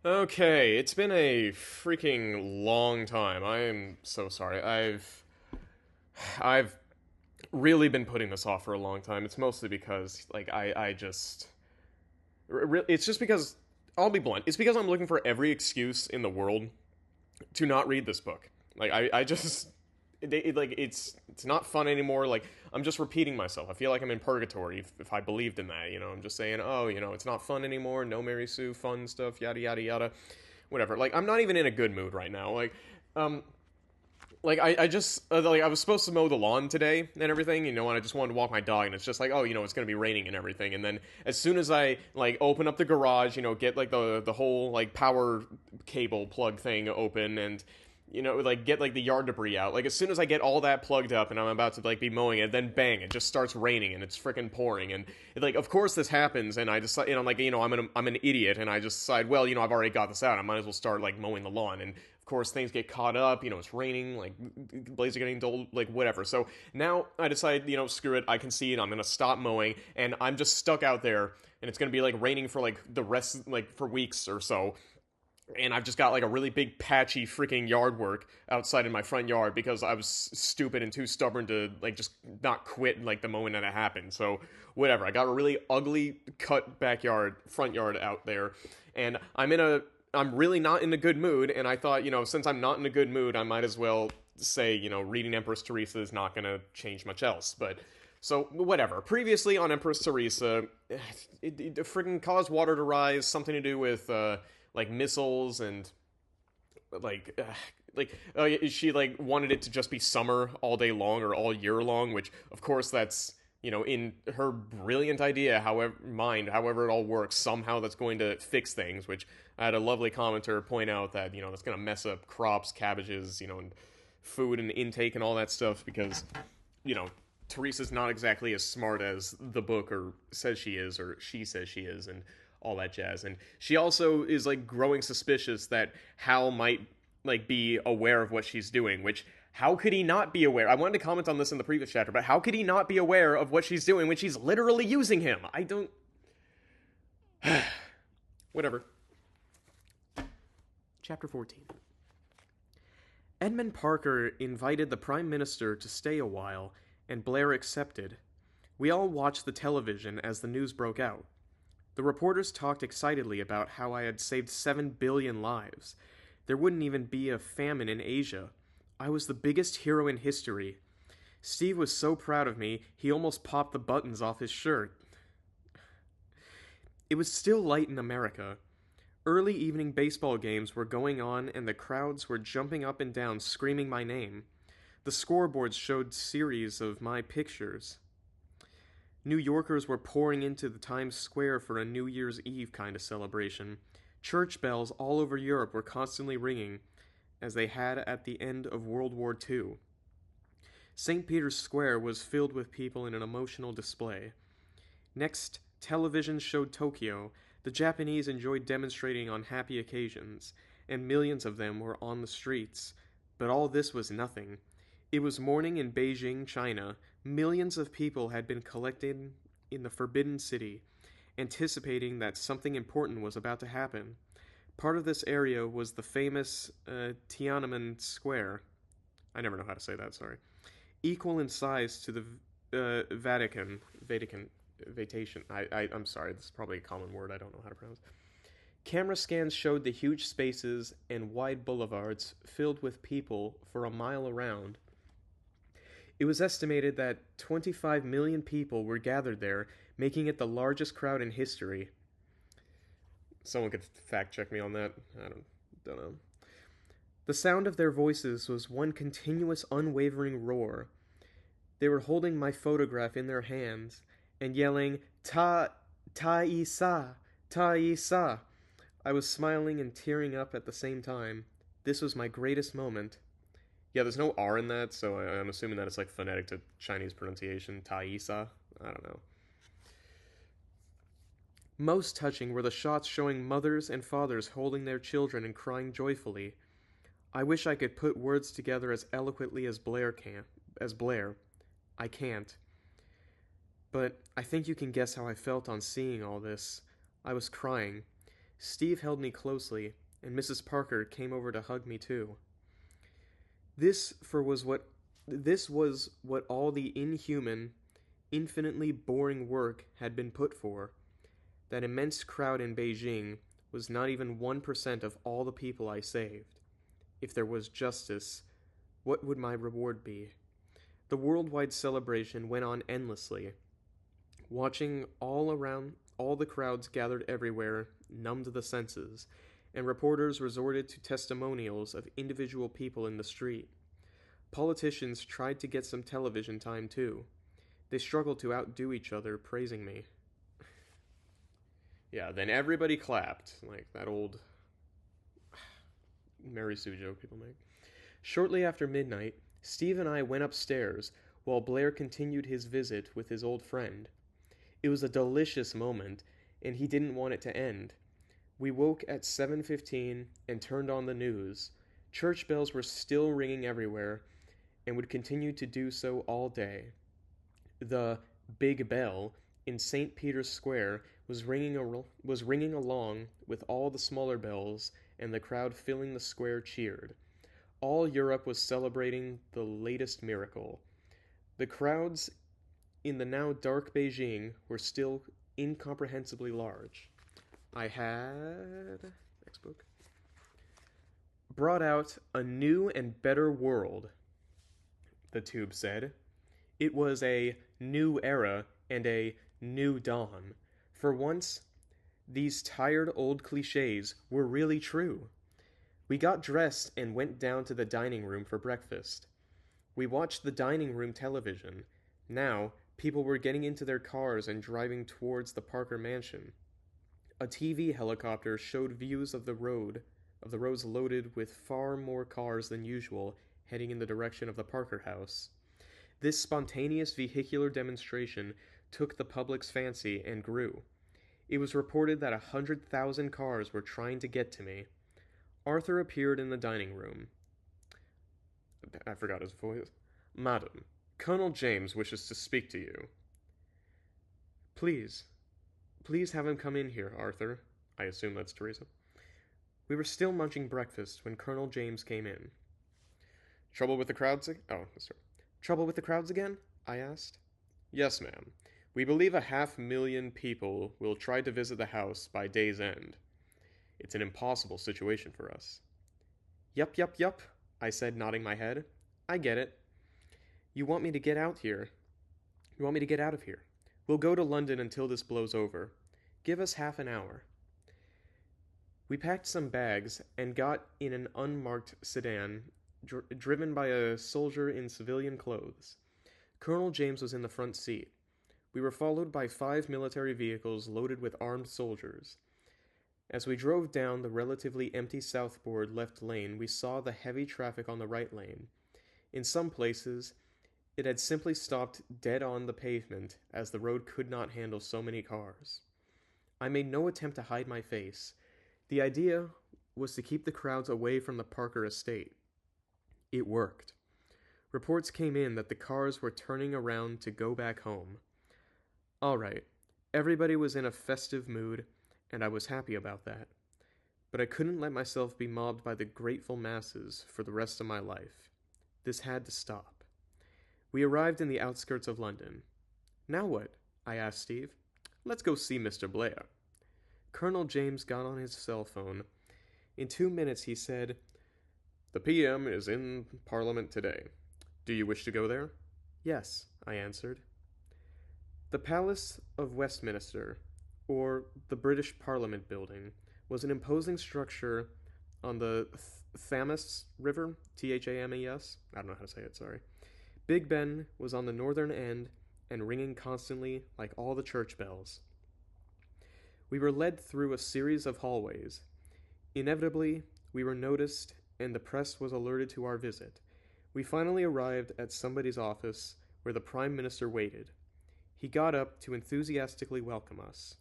Okay, it's been a freaking long time. I am so sorry. I've really been putting this off for a long time. It's mostly because I just it's just because I'll be blunt. It's because I'm looking for every excuse in the world to not read this book. I just it's not fun anymore. Like I'm just repeating myself. I feel like I'm in purgatory if I believed in that. I'm just saying, oh, it's not fun anymore. No Mary Sue, fun stuff, yada yada yada, whatever. Like I'm not even in a good mood right now. Um, I just I was supposed to mow the lawn today and everything, and I just wanted to walk my dog, and it's just like, oh, it's gonna be raining and everything, and then as soon as I open up the garage, get the whole power cable plug thing open, and get the yard debris out. Like as soon as I get all that plugged up and I'm about to be mowing it, then bang, it just starts raining and it's freaking pouring. And of course this happens, and I decide, I'm like, I'm an idiot, and I just decide, well, I've already got this out. I might as well start mowing the lawn. And of course things get caught up. It's raining, blades are getting dull, whatever. So now I decide, screw it. I concede. I'm gonna stop mowing, and I'm just stuck out there, and it's gonna be raining for the rest, for weeks or so, and I've just got a really big patchy freaking yard work outside in my front yard because I was stupid and too stubborn to just not quit the moment that it happened. So whatever, I got a really ugly cut backyard front yard out there, and I'm really not in a good mood, and I thought, since I'm not in a good mood, I might as well say, reading Empress Theresa is not going to change much else. But so whatever. Previously on Empress Theresa, it freaking caused water to rise, something to do with missiles, and like uh, she wanted it to just be summer all day long or all year long, which of course that's in her brilliant idea, however it all works, somehow that's going to fix things. Which I had a lovely commenter point out that that's going to mess up crops, cabbages, and food and intake and all that stuff, because you know Teresa's not exactly as smart as the book or says she is, or she says she is, and all that jazz. And she also is growing suspicious that Hal might be aware of what she's doing, which how could he not be aware? I wanted to comment on this in the previous chapter, but how could he not be aware of what she's doing when she's literally using him? I don't. Whatever. Chapter 14. Edmund Parker invited the Prime Minister to stay a while, and Blair accepted. We all watched the television as the news broke out. The reporters talked excitedly about how I had saved 7 billion lives. There wouldn't even be a famine in Asia. I was the biggest hero in history. Steve was so proud of me, he almost popped the buttons off his shirt. It was still light in America. Early evening baseball games were going on, and the crowds were jumping up and down screaming my name. The scoreboards showed series of my pictures. New Yorkers were pouring into the Times Square for a New Year's Eve kind of celebration. Church bells all over Europe were constantly ringing, as they had at the end of World War II. St. Peter's Square was filled with people in an emotional display. Next, television showed Tokyo. The Japanese enjoyed demonstrating on happy occasions, and millions of them were on the streets. But all this was nothing. It was morning in Beijing, China. Millions of people had been collected in the Forbidden City, anticipating that something important was about to happen. Part of this area was the famous Tiananmen Square. I never know how to say that, sorry. Equal in size to the Vacation. I'm sorry, this is probably a common word I don't know how to pronounce. Camera scans showed the huge spaces and wide boulevards filled with people for a mile around. It was estimated that 25 million people were gathered there, making it the largest crowd in history. Someone could fact check me on that. I don't know. The sound of their voices was one continuous, unwavering roar. They were holding my photograph in their hands and yelling, Ta-Isa! Ta-Isa! I was smiling and tearing up at the same time. This was my greatest moment. Yeah, there's no R in that, so I'm assuming that it's phonetic to Chinese pronunciation. Ta-Isa? I don't know. Most touching were the shots showing mothers and fathers holding their children and crying joyfully. I wish I could put words together as eloquently as Blair can. As Blair. I can't. But I think you can guess how I felt on seeing all this. I was crying. Steve held me closely, and Mrs. Parker came over to hug me too. This for was what this was what all the inhuman, infinitely boring work had been put for. That immense crowd in Beijing was not even 1% of all the people I saved. If there was justice, what would my reward be? The worldwide celebration went on endlessly. Watching all the crowds gathered everywhere numbed the senses, and reporters resorted to testimonials of individual people in the street. Politicians tried to get some television time too. They struggled to outdo each other, praising me. Yeah, then everybody clapped, like that old Mary Sue joke people make. Shortly after midnight, Steve and I went upstairs while Blair continued his visit with his old friend. It was a delicious moment, and he didn't want it to end. We woke at 7:15 and turned on the news. Church bells were still ringing everywhere, and would continue to do so all day. The Big Bell in St. Peter's Square was ringing along with all the smaller bells, and the crowd filling the square cheered. All Europe was celebrating the latest miracle. The crowds in the now dark Beijing were still incomprehensibly large. I had next book brought out a new and better world, the tube said. It was a new era and a new dawn. For once, these tired old cliches were really true. We got dressed and went down to the dining room for breakfast. We watched the dining room television. Now, people were getting into their cars and driving towards the Parker mansion. A TV helicopter showed views of the roads loaded with far more cars than usual, heading in the direction of the Parker house. This spontaneous vehicular demonstration took the public's fancy and grew. It was reported that 100,000 cars were trying to get to me. Arthur appeared in the dining room. I forgot his voice. Madam, Colonel James wishes to speak to you. Please have him come in here, Arthur. I assume that's Theresa. We were still munching breakfast when Colonel James came in. Trouble with the crowds? Trouble with the crowds again? I asked. Yes, ma'am. We believe 500,000 people will try to visit the house by day's end. It's an impossible situation for us. Yup, I said, nodding my head. I get it. You want me to get out of here. We'll go to London until this blows over. Give us half an hour. We packed some bags and got in an unmarked sedan, driven by a soldier in civilian clothes. Colonel James was in the front seat. We were followed by 5 military vehicles loaded with armed soldiers. As we drove down the relatively empty southboard left lane, we saw the heavy traffic on the right lane. In some places, it had simply stopped dead on the pavement, as the road could not handle so many cars. I made no attempt to hide my face. The idea was to keep the crowds away from the Parker estate. It worked. Reports came in that the cars were turning around to go back home. All right, everybody was in a festive mood, and I was happy about that. But I couldn't let myself be mobbed by the grateful masses for the rest of my life. This had to stop. We arrived in the outskirts of London. Now what? I asked Steve. Let's go see Mr. Blair. Colonel James got on his cell phone. In 2 minutes he said, The PM is in Parliament today. Do you wish to go there? Yes, I answered. The Palace of Westminster, or the British Parliament building, was an imposing structure on the Thames River, Thames. I don't know how to say it, sorry. Big Ben was on the northern end and ringing constantly like all the church bells. We were led through a series of hallways. Inevitably, we were noticed, and the press was alerted to our visit. We finally arrived at somebody's office where the Prime Minister waited. He got up to enthusiastically welcome us.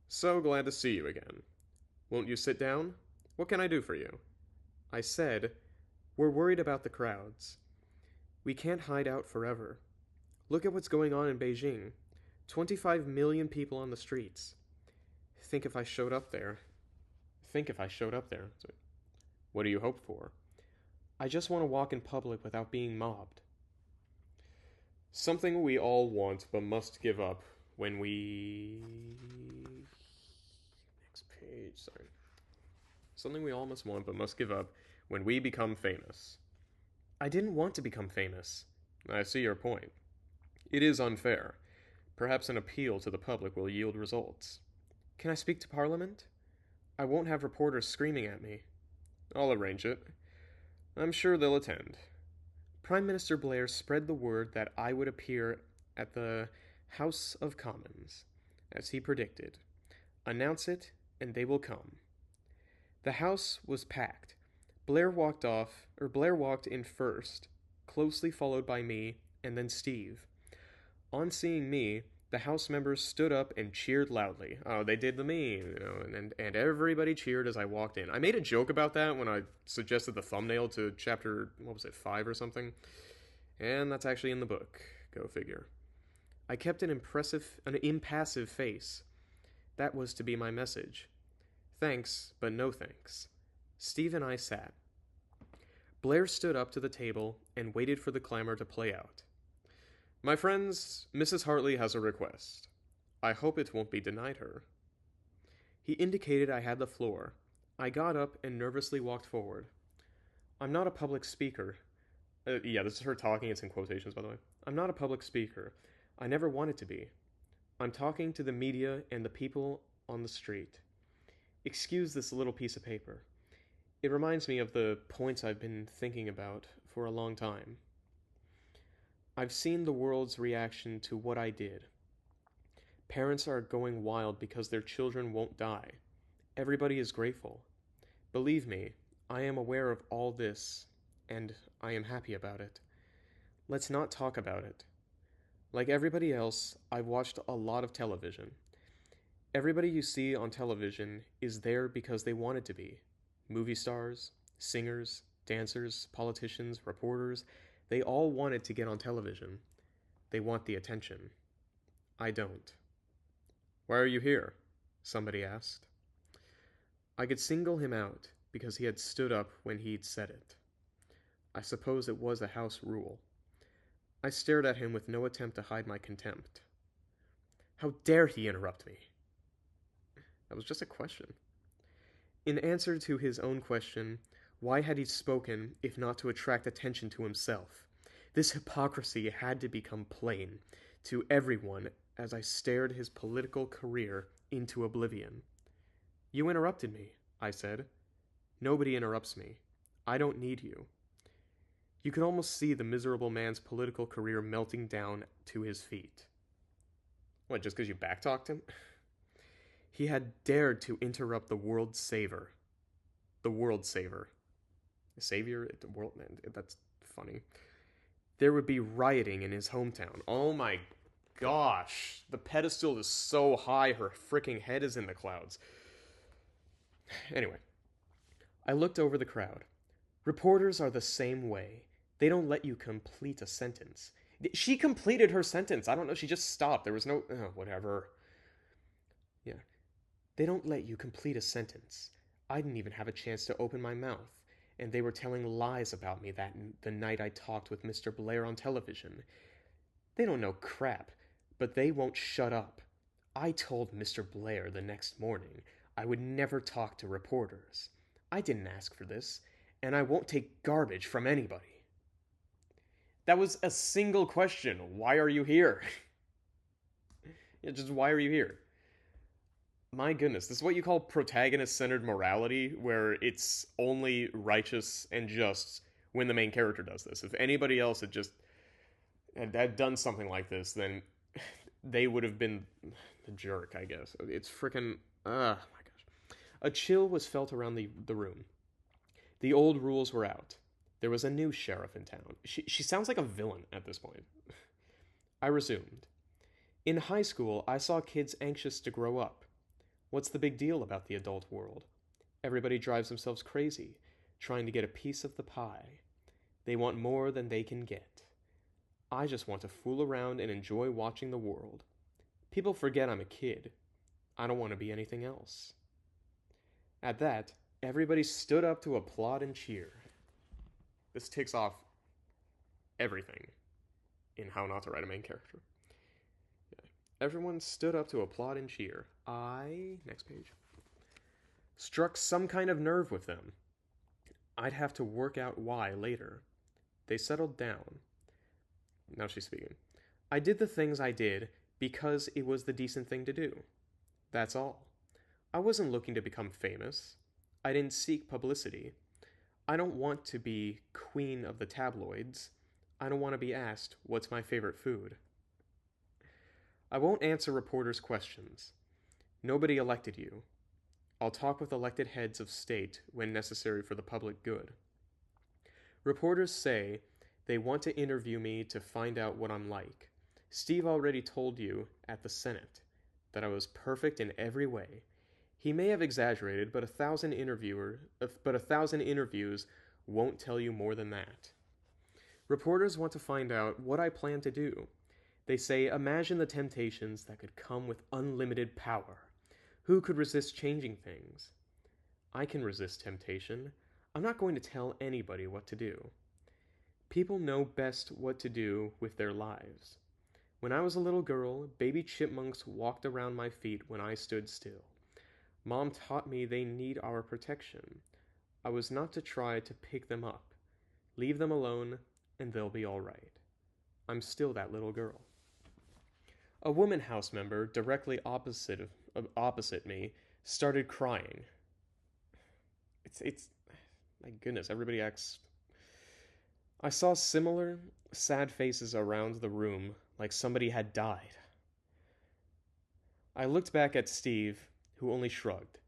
So glad to see you again. Won't you sit down? What can I do for you? I said, We're worried about the crowds. We can't hide out forever. Look at what's going on in Beijing. 25 million people on the streets. Think if I showed up there. Think if I showed up there. So, what do you hope for? I just want to walk in public without being mobbed. Something we all want but must give up when we. Next page, sorry. Something we all must want but must give up when we become famous. I didn't want to become famous. I see your point. It is unfair. Perhaps an appeal to the public will yield results. Can I speak to Parliament? I won't have reporters screaming at me. I'll arrange it. I'm sure they'll attend. Prime Minister Blair spread the word that I would appear at the House of Commons, as he predicted. Announce it, and they will come. The house was packed. Blair walked in first, closely followed by me, and then Steve. On seeing me, the House members stood up and cheered loudly. Oh, they did the me, and everybody cheered as I walked in. I made a joke about that when I suggested the thumbnail to chapter, 5 or something? And that's actually in the book. Go figure. I kept an impassive face. That was to be my message. Thanks, but no thanks. Steve and I sat. Blair stood up to the table and waited for the clamor to play out. My friends, Mrs. Hartley has a request. I hope it won't be denied her. He indicated I had the floor. I got up and nervously walked forward. I'm not a public speaker. Yeah, this is her talking. It's in quotations, by the way. I'm not a public speaker. I never wanted to be. I'm talking to the media and the people on the street. Excuse this little piece of paper. It reminds me of the points I've been thinking about for a long time. I've seen the world's reaction to what I did. Parents are going wild because their children won't die. Everybody is grateful. Believe me, I am aware of all this, and I am happy about it. Let's not talk about it. Like everybody else, I've watched a lot of television. Everybody you see on television is there because they wanted to be. Movie stars, singers, dancers, politicians, reporters, they all wanted to get on television. They want the attention. I don't. Why are you here? Somebody asked. I could single him out because he had stood up when he'd said it. I suppose it was a house rule. I stared at him with no attempt to hide my contempt. How dare he interrupt me? That was just a question. In answer to his own question, why had he spoken if not to attract attention to himself? This hypocrisy had to become plain to everyone as I stared his political career into oblivion. You interrupted me, I said. Nobody interrupts me. I don't need you. You could almost see the miserable man's political career melting down to his feet. What, just because you backtalked him? He had dared to interrupt the world saver. The world saver. Savior? The world? Man, that's funny. There would be rioting in his hometown. Oh my gosh. The pedestal is so high, her freaking head is in the clouds. Anyway, I looked over the crowd. Reporters are the same way. They don't let you complete a sentence. She completed her sentence. I don't know. She just stopped. There was no... whatever. Yeah. They don't let you complete a sentence. I didn't even have a chance to open my mouth. And they were telling lies about me the night I talked with Mr. Blair on television. They don't know crap, but they won't shut up. I told Mr. Blair the next morning I would never talk to reporters. I didn't ask for this, and I won't take garbage from anybody. That was a single question. Why are you here? Yeah, just why are you here? My goodness, this is what you call protagonist-centered morality, where it's only righteous and just when the main character does this. If anybody else had done something like this, then they would have been the jerk, I guess. It's freaking... my gosh. A chill was felt around the room. The old rules were out. There was a new sheriff in town. She sounds like a villain at this point. I resumed. In high school, I saw kids anxious to grow up. What's the big deal about the adult world? Everybody drives themselves crazy, trying to get a piece of the pie. They want more than they can get. I just want to fool around and enjoy watching the world. People forget I'm a kid. I don't want to be anything else. At that, everybody stood up to applaud and cheer. This ticks off everything in How Not to Write a Main Character. Yeah. Everyone stood up to applaud and cheer. Next page, struck some kind of nerve with them. I'd have to work out why later. They settled down. Now she's speaking. I did the things I did because it was the decent thing to do. That's all. I wasn't looking to become famous. I didn't seek publicity. I don't want to be queen of the tabloids. I don't want to be asked, what's my favorite food? I won't answer reporters' questions. Nobody elected you. I'll talk with elected heads of state when necessary for the public good. Reporters say they want to interview me to find out what I'm like. Steve already told you at the Senate that I was perfect in every way. He may have exaggerated, but a thousand interviews won't tell you more than that. Reporters want to find out what I plan to do. They say, imagine the temptations that could come with unlimited power. Who could resist changing things? I can resist temptation. I'm not going to tell anybody what to do. People know best what to do with their lives. When I was a little girl, baby chipmunks walked around my feet when I stood still. Mom taught me they need our protection. I was not to try to pick them up. Leave them alone, and they'll be all right. I'm still that little girl. A woman house member directly opposite me started crying. It's my goodness, everybody acts. I saw similar sad faces around the room, like somebody had died. I looked back at Steve, who only shrugged.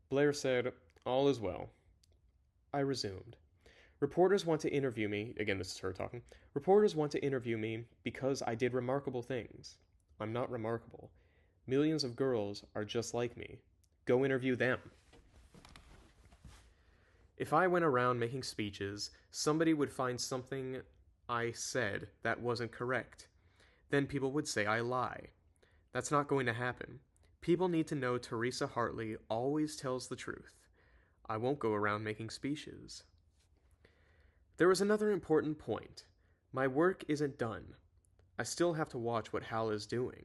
Blair said, all is well. I resumed. Reporters want to interview me, again this is her talking, reporters want to interview me because I did remarkable things. I'm not remarkable. Millions of girls are just like me. Go interview them. If I went around making speeches, somebody would find something I said that wasn't correct. Then people would say I lie. That's not going to happen. People need to know Theresa Hartley always tells the truth. I won't go around making speeches. There was another important point. My work isn't done. I still have to watch what Hal is doing.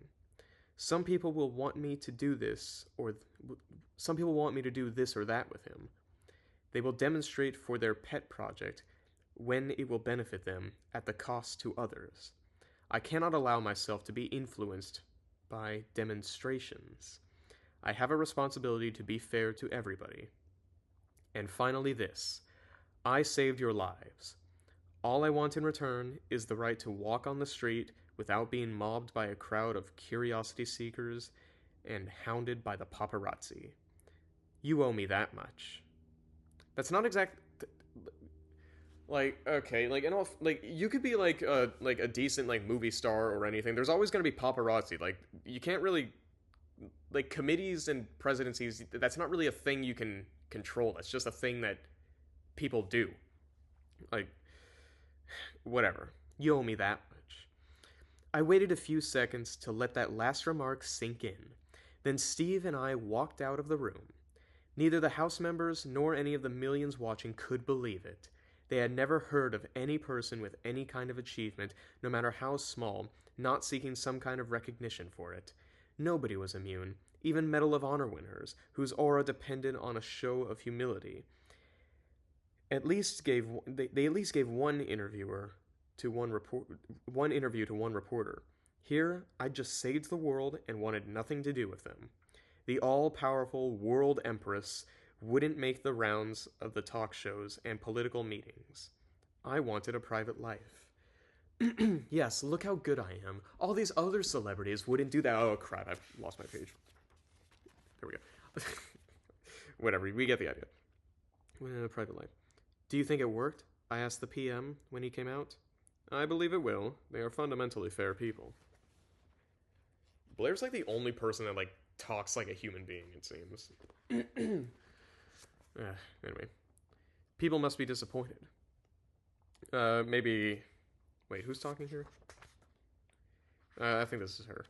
Some people will want me to do this or that with him. They will demonstrate for their pet project when it will benefit them at the cost to others. I cannot allow myself to be influenced by demonstrations. I have a responsibility to be fair to everybody. And finally this. I saved your lives. All I want in return is the right to walk on the street without being mobbed by a crowd of curiosity seekers and hounded by the paparazzi. You owe me that much. That's not exact. Like, okay, like, and all, like, you could be like a decent like movie star or anything. There's always gonna be paparazzi. Like, you can't really, like, committees and presidencies. That's not really a thing you can control. That's just a thing that people do. Like, whatever. You owe me that much. I waited a few seconds to let that last remark sink in. Then Steve and I walked out of the room. Neither the House members nor any of the millions watching could believe it. They had never heard of any person with any kind of achievement, no matter how small, not seeking some kind of recognition for it. Nobody was immune, even Medal of Honor winners, whose aura depended on a show of humility. They at least gave one interview to one reporter. Here, I just saved the world and wanted nothing to do with them. The all-powerful world empress wouldn't make the rounds of the talk shows and political meetings. I wanted a private life. Yes, look how good I am. All these other celebrities wouldn't do that. Oh, crap, I've lost my page. There we go. Whatever, we get the idea. A private life. Do you think it worked? I asked the PM when he came out. I believe it will. They are fundamentally fair people. Blair's like the only person that, like, talks like a human being, it seems. Anyway. People must be disappointed. Maybe... Wait, who's talking here? I think this is her.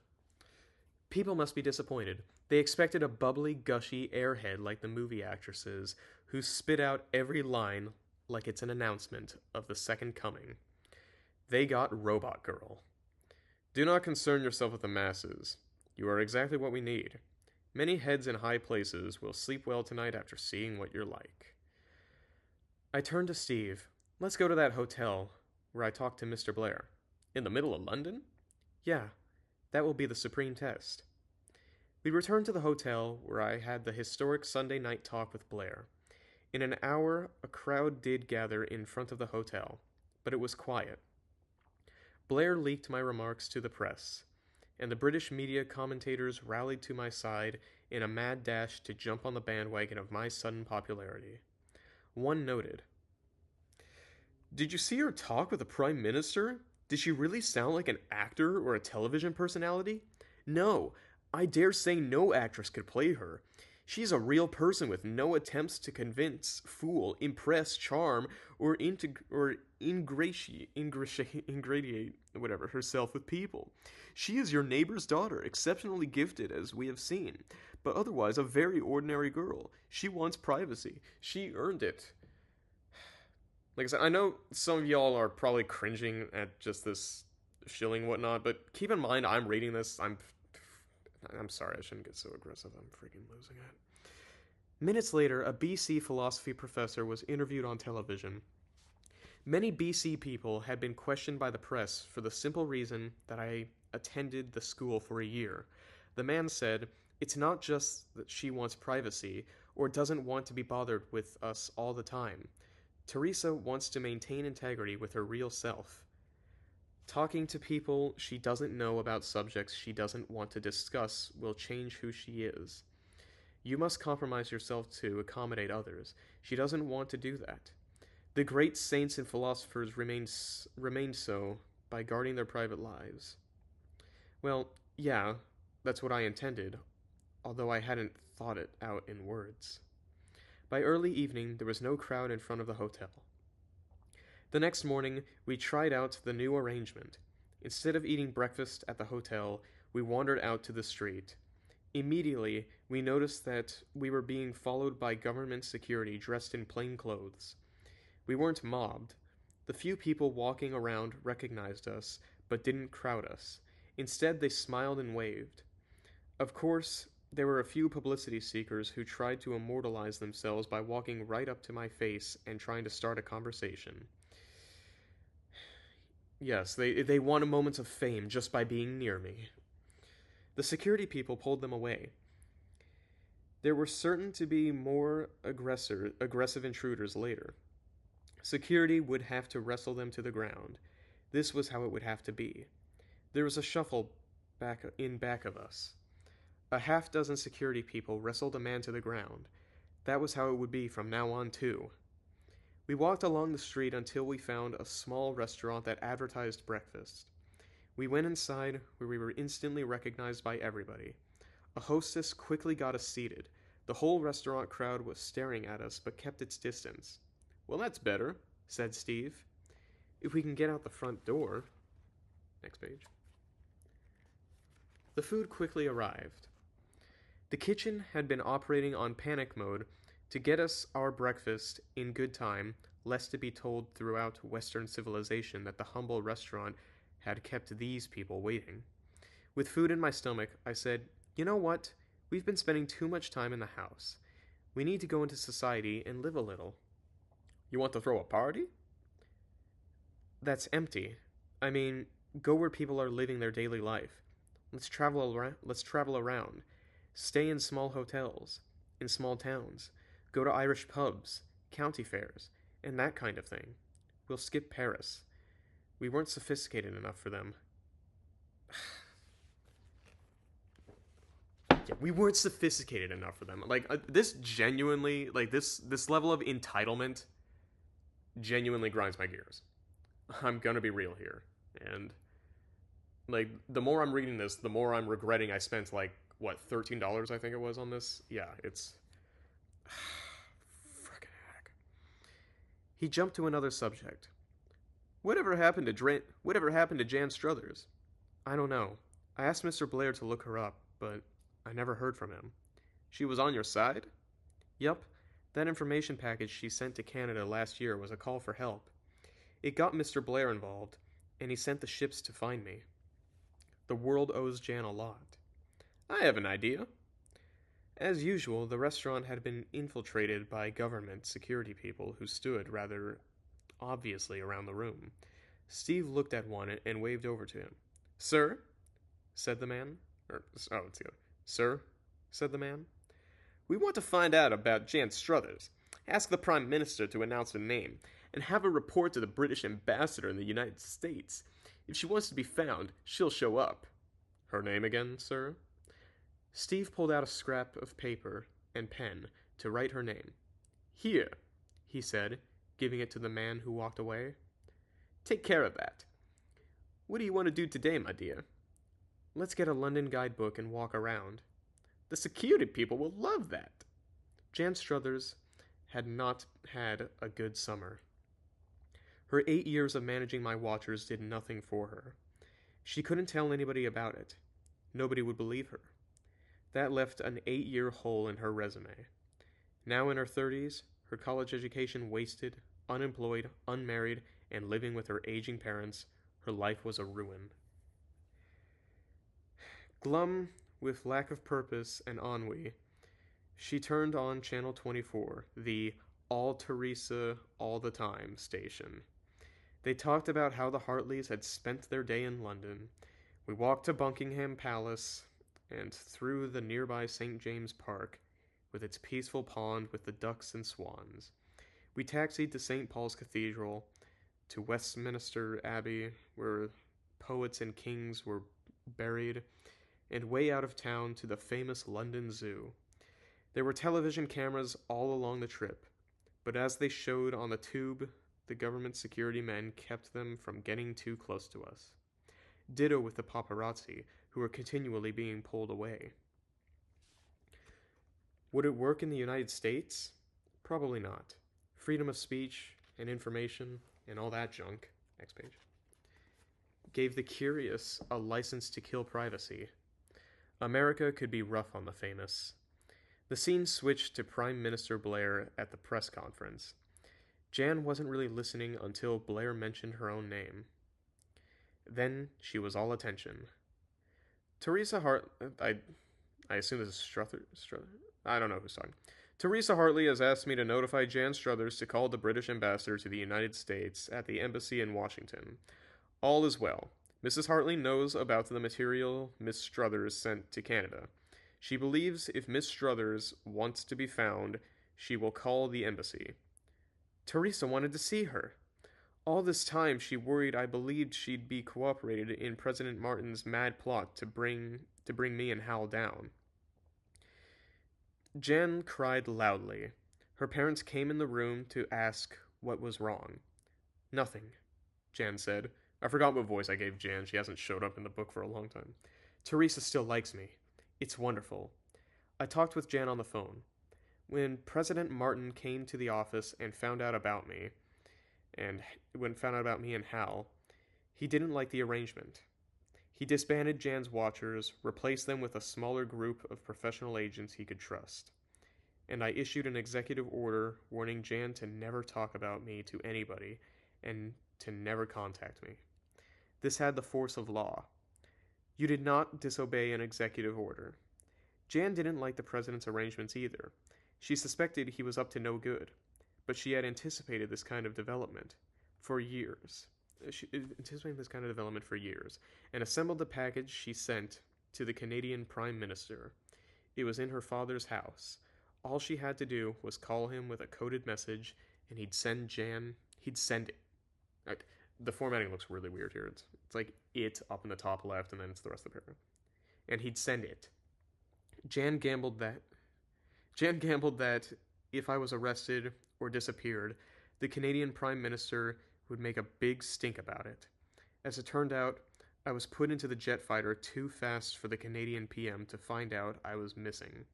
People must be disappointed. They expected a bubbly, gushy airhead like the movie actresses who spit out every line like it's an announcement of the second coming. They got Robot Girl. Do not concern yourself with the masses. You are exactly what we need. Many heads in high places will sleep well tonight after seeing what you're like. I turned to Steve. Let's go to that hotel where I talked to Mr. Blair. In the middle of London? Yeah, that will be the supreme test. We returned to the hotel where I had the historic Sunday night talk with Blair. In an hour, a crowd did gather in front of the hotel, but it was quiet. Blair leaked my remarks to the press, and the British media commentators rallied to my side in a mad dash to jump on the bandwagon of my sudden popularity. One noted, "Did you see her talk with the Prime Minister? Did she really sound like an actor or a television personality? No, I dare say no actress could play her. She's a real person with no attempts to convince, fool, impress, charm, or ingratiate herself with people. She is your neighbor's daughter, exceptionally gifted, as we have seen, but otherwise a very ordinary girl. She wants privacy. She earned it." Like I said, I know some of y'all are probably cringing at just this shilling whatnot, but keep in mind I'm reading this. I'm sorry, I shouldn't get so aggressive. I'm freaking losing it. Minutes later, a BC philosophy professor was interviewed on television. Many BC people had been questioned by the press for the simple reason that I attended the school for a year. The man said, "It's not just that she wants privacy or doesn't want to be bothered with us all the time. Theresa wants to maintain integrity with her real self. Talking to people she doesn't know about subjects she doesn't want to discuss will change who she is. You must compromise yourself to accommodate others. She doesn't want to do that. The great saints and philosophers remained so by guarding their private lives." Well, yeah, that's what I intended, although I hadn't thought it out in words. By early evening, there was no crowd in front of the hotel. The next morning, we tried out the new arrangement. Instead of eating breakfast at the hotel, we wandered out to the street. Immediately, we noticed that we were being followed by government security dressed in plain clothes. We weren't mobbed. The few people walking around recognized us, but didn't crowd us. Instead, they smiled and waved. Of course, there were a few publicity seekers who tried to immortalize themselves by walking right up to my face and trying to start a conversation. Yes, they won moments of fame just by being near me. The security people pulled them away. There were certain to be more aggressive intruders later. Security would have to wrestle them to the ground. This was how it would have to be. There was a shuffle back of us. A half-dozen security people wrestled a man to the ground. That was how it would be from now on, too. We walked along the street until we found a small restaurant that advertised breakfast. We went inside, where we were instantly recognized by everybody. A hostess quickly got us seated. The whole restaurant crowd was staring at us, but kept its distance. "Well, that's better," said Steve. "If we can get out the front door." Next page. The food quickly arrived. The kitchen had been operating on panic mode to get us our breakfast in good time, lest it be told throughout Western civilization that the humble restaurant had kept these people waiting. With food in my stomach, I said, "You know what? We've been spending too much time in the house. We need to go into society and live a little." "You want to throw a party?" "That's empty. I mean, go where people are living their daily life. Let's travel around. Stay in small hotels, in small towns. Go to Irish pubs, county fairs, and that kind of thing. We'll skip Paris. We weren't sophisticated enough for them." Yeah, we weren't sophisticated enough for them. Like, this genuinely, like, this level of entitlement genuinely grinds my gears. I'm gonna be real here. And, like, the more I'm reading this, the more I'm regretting I spent, like, what, $13 I think it was on this? Yeah, it's... frickin' heck. He jumped to another subject. Whatever happened to Jan Struthers?" "I don't know. I asked Mr. Blair to look her up, but I never heard from him. She was on your side? Yup. That information package she sent to Canada last year was a call for help. It got Mr. Blair involved, and he sent the ships to find me. The world owes Jan a lot. I have an idea. As usual, the restaurant had been infiltrated by government security people who stood rather obviously around the room. Steve looked at one and waved over to him. Sir? Said the man. It's the other. Sir? Said the man. We want to find out about Jan Struthers. Ask the Prime Minister to announce her name, and have her report to the British Ambassador in the United States. If she wants to be found, she'll show up. Her name again, sir? Steve pulled out a scrap of paper and pen to write her name. Here, he said, giving it to the man who walked away. Take care of that. What do you want to do today, my dear? Let's get a London guidebook and walk around. The security people will love that. Jan Struthers had not had a good summer. Her 8 years of managing my watchers did nothing for her. She couldn't tell anybody about it. Nobody would believe her. That left an 8-year hole in her resume. Now in her 30s, her college education wasted, unemployed, unmarried, and living with her aging parents, her life was a ruin. Glum with lack of purpose and ennui, she turned on Channel 24, the All Theresa All the Time station. They talked about how the Hartleys had spent their day in London. We walked to Buckingham Palace and through the nearby St. James Park, with its peaceful pond with the ducks and swans. We taxied to St. Paul's Cathedral, to Westminster Abbey, where poets and kings were buried, and way out of town to the famous London Zoo. There were television cameras all along the trip, but as they showed on the tube, the government security men kept them from getting too close to us. Ditto with the paparazzi, who were continually being pulled away. Would it work in the United States? Probably not. Freedom of speech and information and all that junk, next page, gave the curious a license to kill privacy. America could be rough on the famous. The scene switched to Prime Minister Blair at the press conference. Jan wasn't really listening until Blair mentioned her own name. Then she was all attention. Theresa Hart... I assume this is Struther? I don't know who's talking. Theresa Hartley has asked me to notify Jan Struthers to call the British ambassador to the United States at the embassy in Washington. All is well. Mrs. Hartley knows about the material Miss Struthers sent to Canada. She believes if Miss Struthers wants to be found, she will call the embassy. Theresa wanted to see her. All this time she worried I believed she'd be cooperated in President Martin's mad plot to bring me and Hal down. Jan cried loudly. Her parents came in the room to ask what was wrong. Nothing, Jan said. I forgot what voice I gave Jan. She hasn't showed up in the book for a long time. Theresa still likes me. It's wonderful. I talked with Jan on the phone. When President Martin came to the office and found out about me and Hal, he didn't like the arrangement. He disbanded Jan's watchers, replaced them with a smaller group of professional agents he could trust. And I issued an executive order warning Jan to never talk about me to anybody and to never contact me. This had the force of law. You did not disobey an executive order. Jan didn't like the president's arrangements either. She suspected he was up to no good, but she had anticipated this kind of development for years. And assembled the package she sent to the Canadian Prime Minister. It was in her father's house. All she had to do was call him with a coded message, and he'd send it. The formatting looks really weird here. It's like it up in the top left, and then it's the rest of the paragraph. And he'd send it. Jan gambled that if I was arrested or disappeared, the Canadian Prime Minister would make a big stink about it. As it turned out, I was put into the jet fighter too fast for the Canadian PM to find out I was missing.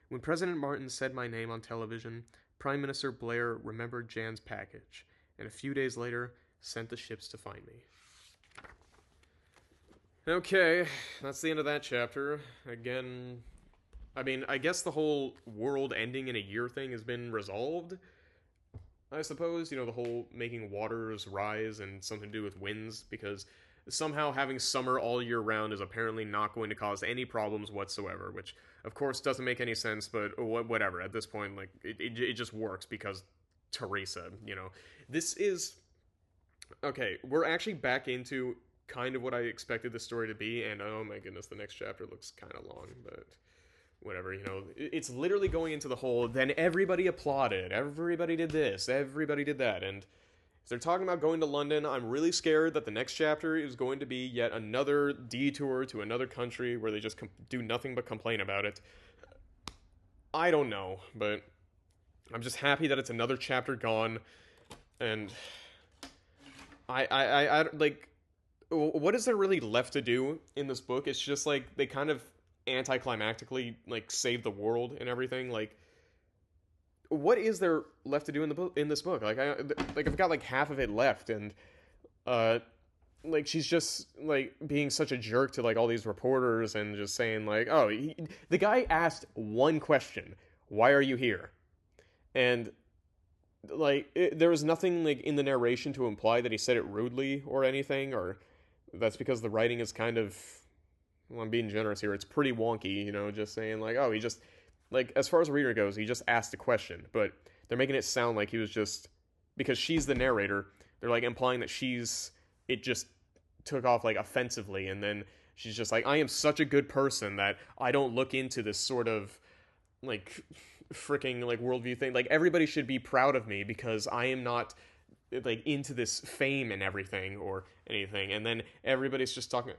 When President Martin said my name on television, Prime Minister Blair remembered Jan's package, and a few days later sent the ships to find me. Okay, that's the end of that chapter. Again, I mean, I guess the whole world ending in a year thing has been resolved. I suppose, the whole making waters rise and something to do with winds, because somehow having summer all year round is apparently not going to cause any problems whatsoever, which, of course, doesn't make any sense, but whatever. At this point, like, it just works because Teresa, This is. Okay, we're actually back into kind of what I expected the story to be, and oh my goodness, the next chapter looks kind of long, but whatever, it's literally going into the whole, then everybody applauded, everybody did this, everybody did that, and if they're talking about going to London, I'm really scared that the next chapter is going to be yet another detour to another country where they just do nothing but complain about it. I don't know, but I'm just happy that it's another chapter gone, and I like, what is there really left to do in this book? It's just like they kind of anticlimactically like save the world and everything. Like, what is there left to do in this book? Like, I've got like half of it left, and uh like she's just like being such a jerk to like all these reporters and just saying like, oh, the guy asked one question, why are you here? And like there was nothing like in the narration to imply that he said it rudely or anything, or that's because the writing is kind of, well, I'm being generous here, it's pretty wonky, just saying like, oh, he just, like, as far as the reader goes, he just asked a question, but they're making it sound like he was just, because she's the narrator, they're like implying that it just took off like offensively, and then she's just like, I am such a good person that I don't look into this sort of like freaking like worldview thing. Like, everybody should be proud of me because I am not like into this fame and everything or anything. And then everybody's just talking.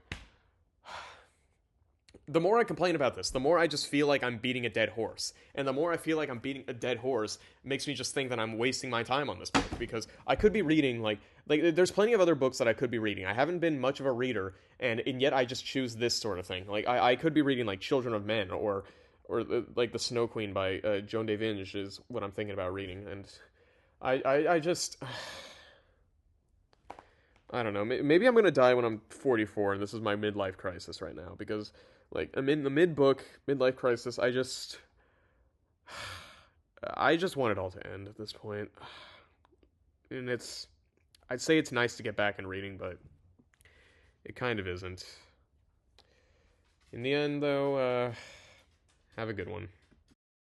The more I complain about this, the more I just feel like I'm beating a dead horse. And the more I feel like I'm beating a dead horse, makes me just think that I'm wasting my time on this book, because I could be reading like there's plenty of other books that I could be reading. I haven't been much of a reader, and yet I just choose this sort of thing. Like, I could be reading like Children of Men, or like The Snow Queen by Joan de Vinge is what I'm thinking about reading. And I just I don't know. Maybe I'm gonna die when I'm 44, and this is my midlife crisis right now, because like I'm in the midlife crisis. I just want it all to end at this point, and I'd say it's nice to get back in reading, but it kind of isn't. In the end, though, have a good one.